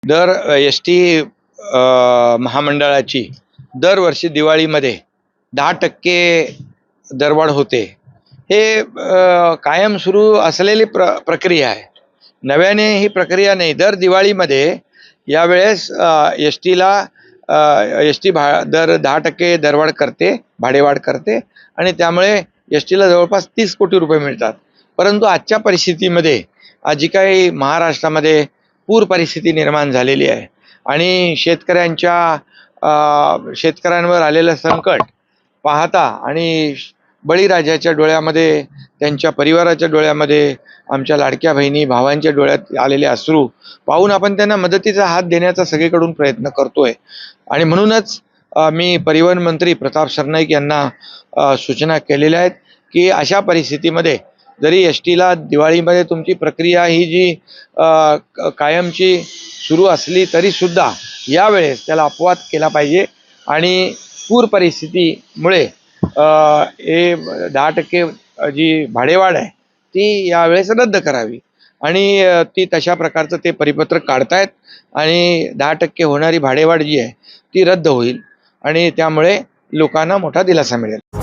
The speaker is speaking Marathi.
दर एस टी महामंडळाची दरवर्षी दिवाळीमध्ये 10% दरवाढ होते. हे कायम सुरू असलेली प्रक्रिया आहे. नव्याने ही प्रक्रिया नाही. दर दिवाळीमध्ये यावेळेस एस टीला एस टी दर 10% दरवाढ करते, भाडेवाढ करते आणि त्यामुळे एस टीला जवळपास 30 कोटी रुपये मिळतात. परंतु आजच्या परिस्थितीमध्ये जी काही महाराष्ट्रामध्ये पूर परिस्थिती निर्माण झालेली आहे आणि शेतकऱ्यांवर आलेलं संकट पाहता आणि बळीराजाच्या डोळ्यामध्ये, त्यांच्या परिवाराच्या डोळ्यामध्ये, आमच्या लाडक्या बहिणी भावांच्या डोळ्यात आलेले अश्रू पाहून आपण त्यांना मदतीचा हात देण्याचा सगळीकडून प्रयत्न करतोय. आणि म्हणूनच मी परिवहन मंत्री प्रताप सरनाईक यांना सूचना केलेल्या आहेत की अशा परिस्थितीमध्ये जरी एस टीला दिवाळीमध्ये तुमची प्रक्रिया ही जी कायमची सुरू असली तरीसुद्धा यावेळेस त्याला अपवाद केला पाहिजे आणि पूर परिस्थितीमुळे हे 10% जी भाडेवाढ आहे ती यावेळेस रद्द करावी आणि ती तशा प्रकारचं ते परिपत्रक काढतायत आणि 10% होणारी भाडेवाढ जी आहे ती रद्द होईल आणि त्यामुळे लोकांना मोठा दिलासा मिळेल.